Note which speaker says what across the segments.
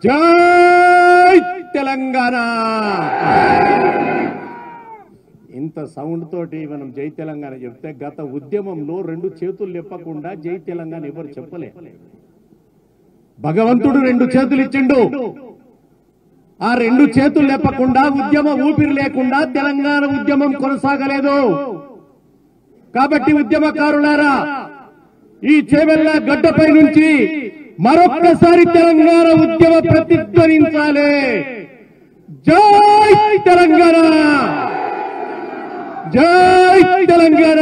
Speaker 1: జై తెలంగాణ. ఇంత సౌండ్ తోటి మనం జై తెలంగాణ చెప్తే గత ఉద్యమంలో రెండు చేతులు లేపకుండా జై తెలంగాణ ఎవరు చెప్పలే. భగవంతుడు రెండు చేతులు ఇచ్చిండు. ఆ రెండు చేతులు లేపకుండా ఉద్యమ ఊపిరి లేకుండా తెలంగాణ ఉద్యమం కొనసాగలేదు. కాబట్టి ఉద్యమకారులారా, ఈ చేవెళ్ల గడ్డపై నుంచి మరొక్కసారి తెలంగాణ ఉద్యమ ప్రతిధ్వనించాలి. జై తెలంగాణ, జై తెలంగాణ.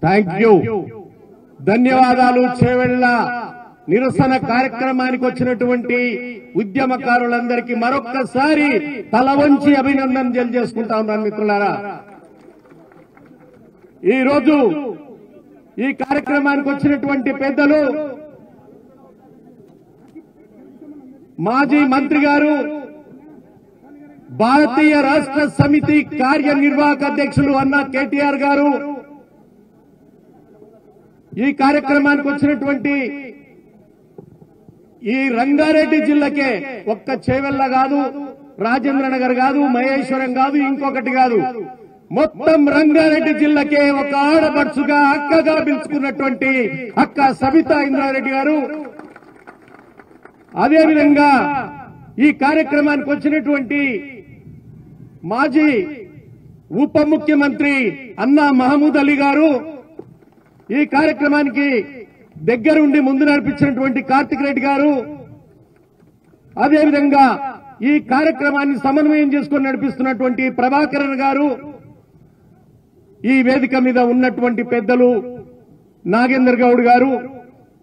Speaker 1: థ్యాంక్ యూ, ధన్యవాదాలు. చేవెళ్ల నిరసన కార్యక్రమానికి వచ్చినటువంటి ఉద్యమకారులందరికీ మరొక్కసారి తల వంచి అభినందన తెలియజేసుకుంటా ఉన్నాను. మిత్రులారా, ఈ రోజు ఈ కార్యక్రమానికి వచ్చినటువంటి పెద్దలు, మాజీ మంత్రి గారు, భారతీయ రాష్ట్ర సమితి కార్యనిర్వాహక అధ్యక్షులు అన్న కేటీఆర్ గారు, ఈ కార్యక్రమానికి వచ్చినటువంటి ఈ రంగారెడ్డి జిల్లాకే, ఒక్క చేవెళ్ల కాదు, రాజేంద్ర నగర్ కాదు, మహేశ్వరం కాదు, ఇంకొకటి కాదు, మొత్తం రంగారెడ్డి జిల్లాకే ఒక ఆడపడుచుగా అక్కగా పిలుచుకున్నటువంటి అక్క సబితా ఇంద్రారెడ్డి గారు, అదేవిధంగా ఈ కార్యక్రమానికి వచ్చినటువంటి మాజీ ఉప ముఖ్యమంత్రి అన్నా మహమూద్ అలీ గారు, ఈ కార్యక్రమానికి దగ్గరుండి ముందు నడిపించినటువంటి కార్తిక్ రెడ్డి గారు, అదేవిధంగా ఈ కార్యక్రమాన్ని సమన్వయం చేసుకుని నడిపిస్తున్నటువంటి ప్రభాకరన్ గారు, ఈ వేదిక మీద ఉన్నటువంటి పెద్దలు నాగేందర్ గౌడ్ గారు,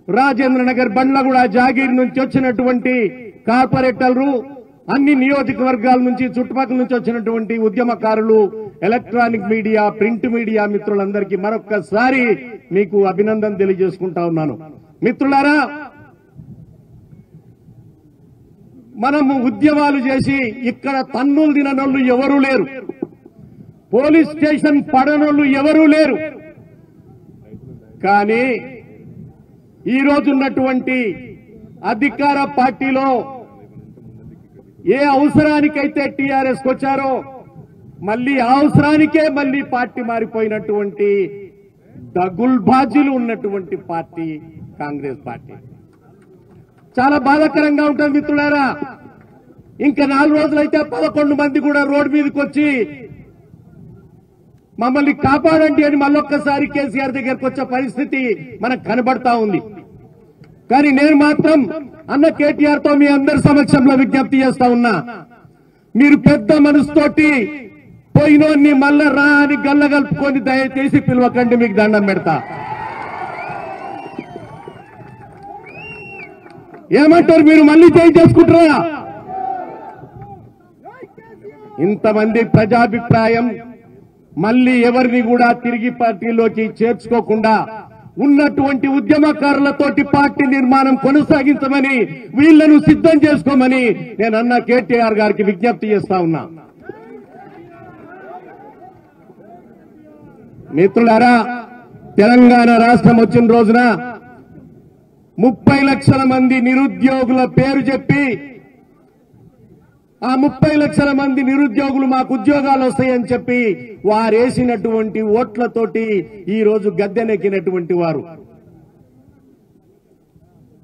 Speaker 1: రాజేంద్ర నగర్ బండ్లగూడ జాగీర్ నుంచి వచ్చినటువంటి కార్పొరేటర్లు, అన్ని నియోజకవర్గాల నుంచి చుట్టుపక్కల నుంచి వచ్చినటువంటి ఉద్యమకారులు, ఎలక్ట్రానిక్ మీడియా, ప్రింట్ మీడియా మిత్రులందరికీ మరొక్కసారి మీకు అభినందన తెలియజేసుకుంటా ఉన్నాను. మిత్రులారా, మనము ఉద్యమాలు చేసి ఇక్కడ తన్నులు తిననోళ్లు ఎవరూ లేరు, పోలీస్ స్టేషన్ పడనోళ్లు ఎవరూ లేరు. కానీ ఈ రోజున్నటువంటి అధికార పార్టీలో ఏ అవసరానికైతే టీఆర్ఎస్ వచ్చారో మళ్లీ ఆ అవసరానికే మళ్లీ పార్టీ మారిపోయినటువంటి దగుల్బాజీలు ఉన్నటువంటి పార్టీ కాంగ్రెస్ పార్టీ. చాలా బాధాకరంగా ఉంటుంది మిత్రులారా. ఇంకా 4 రోజులైతే 11 మంది కూడా రోడ్డు మీదకి వచ్చి మమ్మల్ని కాపాడండి అని మళ్ళొక్కసారి కేసీఆర్ దగ్గరకు వచ్చే పరిస్థితి మనకు కనబడతా ఉంది. కానీ నేను మాత్రం అన్న కేటీఆర్ తో మీ అందరి సమక్షంలో విజ్ఞప్తి చేస్తా ఉన్నా, మీరు పెద్ద మనసుతోటి పోయినోన్ని మళ్ళా రా అని గల్లగలుపుకొని దయచేసి పిలవకండి, మీకు దండం పెడతా. ఏమంటారు మీరు? మళ్ళీ చేయి చేసుకుంటారా? ఇంతమంది ప్రజాభిప్రాయం మళ్లీ ఎవరిని కూడా తిరిగి పార్టీలోకి చేర్చుకోకుండా ఉన్నటువంటి ఉద్యమకారులతోటి పార్టీ నిర్మాణం కొనసాగించమని, వీళ్లను సిద్ధం చేసుకోమని నేను అన్న కేటీఆర్ గారికి విజ్ఞప్తి చేస్తా ఉన్నా. మిత్రులారా, తెలంగాణ రాష్ట్రం వచ్చిన రోజున 30 లక్షల మంది నిరుద్యోగుల పేరు చెప్పి, ఆ 30 లక్షల మంది నిరుద్యోగులు మాకు ఉద్యోగాలు వస్తాయని చెప్పి వారేసినటువంటి ఓట్లతోటి ఈ రోజు గద్దెనెక్కినటువంటి వారు.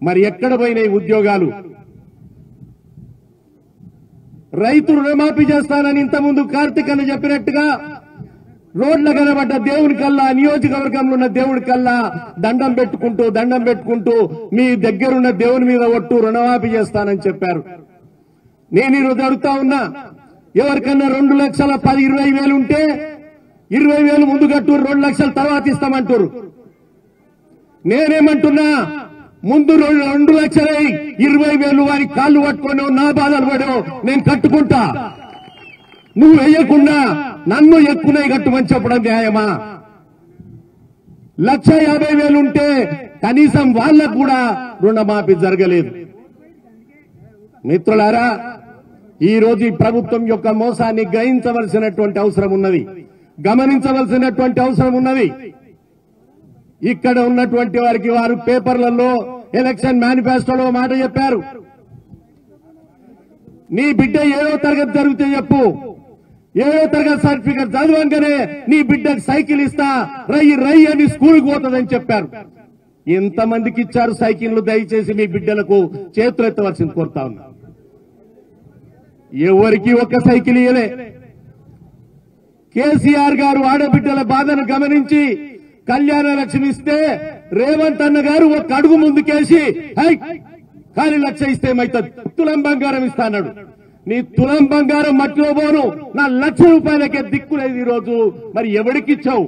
Speaker 1: మరి ఎక్కడ పోయినాయి ఉద్యోగాలు? రైతు రుణమాఫీ చేస్తానని ఇంతకుముందు కార్తిక్ అన్న చెప్పినట్టుగా రోడ్ల కనబడ్డ దేవుడి కల్లా, నియోజకవర్గంలో ఉన్న దేవుడి కల్లా దండం పెట్టుకుంటూ మీ దగ్గరున్న దేవుని మీద ఒట్టు రుణమాఫీ చేస్తానని చెప్పారు. నేను ఈరోజు అడుగుతా ఉన్నా, ఎవరికన్నా 2 లక్షల 10-20 వేలు ఉంటే 20 వేలు ముందు కట్టు, 2 లక్షల తర్వాత ఇస్తామంటారు. నేనేమంటున్నా, ముందు 2 లక్షలై 20 వేలు వారి కాళ్ళు పట్టుకొని నా బాధలు పడో నేను కట్టుకుంటా, నువ్వు వేయకుండా నన్ను ఎక్కువనే కట్టుమని చెప్పడం న్యాయమా? 1,50,000 ఉంటే కనీసం వాళ్ళకు కూడా రుణమాఫీ జరగలేదు. మిత్రులారా, ఈ రోజు ఈ ప్రభుత్వం యొక్క మోసాన్ని గ్రహించవలసినటువంటి అవసరం ఉన్నది, గమనించవలసినటువంటి అవసరం ఉన్నది. ఇక్కడ ఉన్నటువంటి వారికి వారు పేపర్లలో ఎలక్షన్ మేనిఫెస్టోలో మాట చెప్పారు. నీ బిడ్డ 7వ తరగతి జరిగితే చెప్పు, 7వ తరగతి సర్టిఫికెట్ చదవంగానే నీ బిడ్డకు సైకిల్ ఇస్తా, రై అని స్కూల్కి పోతుందని చెప్పారు. ఎంతమందికి ఇచ్చారు సైకిళ్లు? దయచేసి మీ బిడ్డలకు చేతులు ఎత్తవలసింది కోరుతా ఉన్నా. ఎవరికి ఒక్క సైకిల్ ఇయ్యలే. కేసీఆర్ గారు ఆడబిడ్డల బాధను గమనించి కళ్యాణ లక్ష్మి ఇస్తే రేవంత్ అన్న గారు ఒక అడుగు ముందుకేసి ఖాళీ 1,00,000 ఇస్తే ఏమైతుంది, తులం బంగారం ఇస్తాడు. నీ తులం బంగారం మట్టిలో పోను, నా 1,00,000 రూపాయలకే దిక్కులేదు ఈరోజు. మరి ఎవరికిచ్చావు?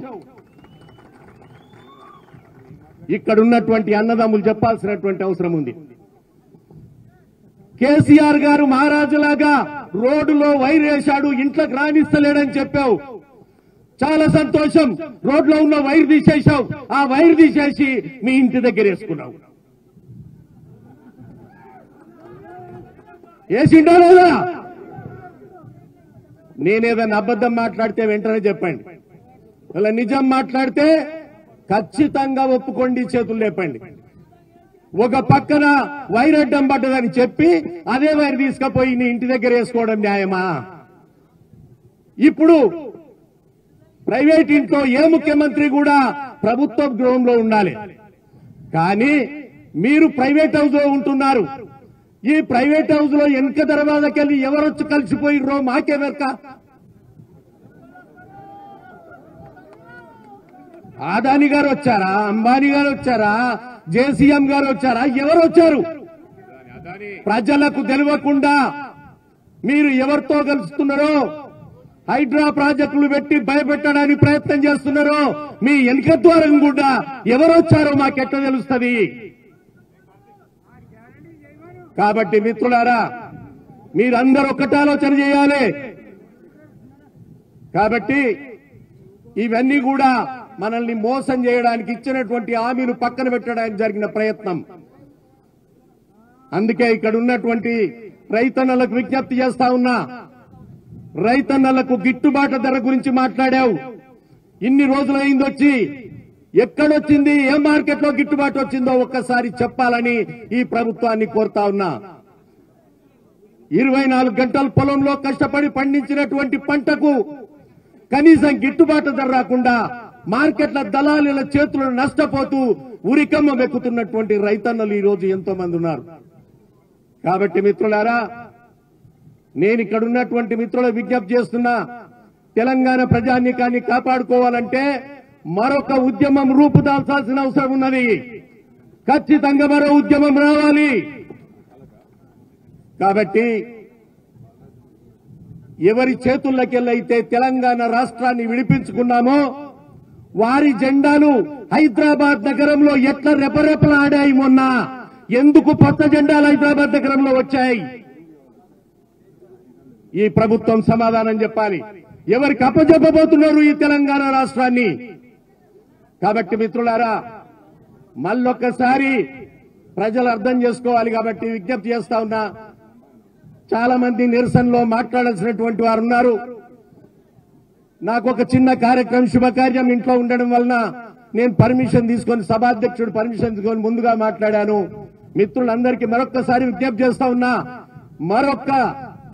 Speaker 1: ఇక్కడ ఉన్నటువంటి అన్నదమ్ములు చెప్పాల్సినటువంటి అవసరం ఉంది. కేసీఆర్ గారు మహారాజులాగా రోడ్డులో వైర్ వేశాడు, ఇంట్లోకి రాణిస్తలేడని చెప్పావు. చాలా సంతోషం, రోడ్లో ఉన్న వైర్ తీసేశావు. ఆ వైర్ తీసేసి మీ ఇంటి దగ్గర వేసుకున్నావు. వేసిండో లేదా? నేనేదన్నా అబద్ధం మాట్లాడితే వెంటనే చెప్పండి, ఇలా నిజం మాట్లాడితే ఖచ్చితంగా ఒప్పుకోండి, చేతులు లేపండి. ఒక పక్కన వైర్ అడ్డం పడ్డదని చెప్పి అదే వైర్ తీసుకుపోయి నీ ఇంటి దగ్గర వేసుకోవడం న్యాయమా? ఇప్పుడు ప్రైవేట్ ఇంట్లో ఏ ముఖ్యమంత్రి కూడా ప్రభుత్వ గృహంలో ఉండాలి, కానీ మీరు ప్రైవేట్ హౌస్ లో ఉంటున్నారు. ఈ ప్రైవేట్ హౌస్ లో వెనక దర్వాజాకెళ్ళి ఎవరొచ్చి కలిసిపోయిర్రో మాకే వెనక. ఆదాని గారు వచ్చారా, అంబానీ గారు వచ్చారా, జేసీఎం గారు వచ్చారా, ఎవరు వచ్చారు? ప్రజలకు తెలియకుండా మీరు ఎవరితో కలుస్తున్నారో, హైడ్రా ప్రాజెక్టులు పెట్టి భయపెట్టడానికి ప్రయత్నం చేస్తున్నారో, మీ వెనక ద్వారం కూడా ఎవరు వచ్చారో మాకెట్ట తెలుస్తుంది. కాబట్టి మిత్రులారా, మీరందరూ ఒక్కటే ఆలోచన చేయాలి. కాబట్టి ఇవన్నీ కూడా మనల్ని మోసం చేయడానికి, ఇచ్చినటువంటి హామీలు పక్కన పెట్టడానికి జరిగిన ప్రయత్నం. అందుకే ఇక్కడ ఉన్నటువంటి రైతన్నలకు విజ్ఞప్తి చేస్తా ఉన్నా, రైతన్నలకు గిట్టుబాటు ధర గురించి మాట్లాడావు. ఇన్ని రోజులైంది వచ్చి, ఎక్కడొచ్చింది, ఏ మార్కెట్లో గిట్టుబాటు వచ్చిందో ఒక్కసారి చెప్పాలని ఈ ప్రభుత్వాన్ని కోరుతా ఉన్నా. 24 గంటలు పొలంలో కష్టపడి పండించినటువంటి పంటకు కనీసం గిట్టుబాటు ధర రాకుండా మార్కెట్ల దళాలీల చేతులను నష్టపోతూ ఉరికమ్మ వెక్కుతున్నటువంటి రైతన్నలు ఈ రోజు ఎంతో మంది ఉన్నారు. కాబట్టి మిత్రులారా, నేను ఇక్కడ ఉన్నటువంటి మిత్రుల విజ్ఞప్తి చేస్తున్నా, తెలంగాణ ప్రజానీకాన్ని కాపాడుకోవాలంటే మరొక ఉద్యమం రూపుదాల్చాల్సిన అవసరం ఉన్నది. ఖచ్చితంగా మరో ఉద్యమం రావాలి. కాబట్టి ఎవరి చేతుల్లోకెళ్ళైతే తెలంగాణ రాష్ట్రాన్ని విడిపించుకున్నామో వారి జెండాలు హైదరాబాద్ నగరంలో ఎట్లా రెపరెపలాడాయి మొన్న, ఎందుకు కొత్త జెండాలు హైదరాబాద్ నగరంలో వచ్చాయి? ఈ ప్రభుత్వం సమాధానం చెప్పాలి. ఎవరికి అప్పజెప్పబోతున్నారు ఈ తెలంగాణ రాష్ట్రాన్ని? కాబట్టి మిత్రులారా, మళ్ళొక్కసారి ప్రజలు అర్థం చేసుకోవాలి. కాబట్టి విజ్ఞప్తి చేస్తా ఉన్నా, చాలా మంది నిరసనలో మాట్లాడాల్సినటువంటి వారు ఉన్నారు. నాకు ఒక చిన్న కార్యక్రమం, శుభకార్యం ఇంట్లో ఉండడం వలన నేను పర్మిషన్ తీసుకొని, సభాధ్యక్షుడు పర్మిషన్ తీసుకొని ముందుగా మాట్లాడాను. మిత్రులందరికీ మరొక్కసారి విజ్ఞప్తి చేస్తా ఉన్నా, మరొక్క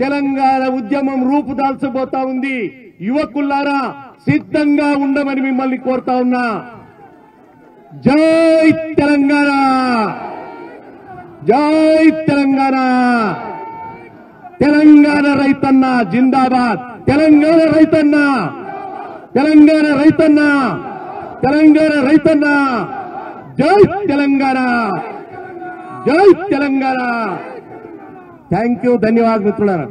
Speaker 1: తెలంగాణ ఉద్యమం రూపుదాల్చబోతా ఉంది. యువకులారా సిద్ధంగా ఉండమని మిమ్మల్ని కోరుతా ఉన్నా. జై తెలంగాణ, జై తెలంగాణ, తెలంగాణ రైతన్న జిందాబాద్, తెలంగాణ రైతన్న, తెలంగాణ రైతన్న, తెలంగాణ రైతన్న, జై తెలంగాణ, జై తెలంగాణ. థ్యాంక్ యూ, ధన్యవాదాలు మిత్రులారా.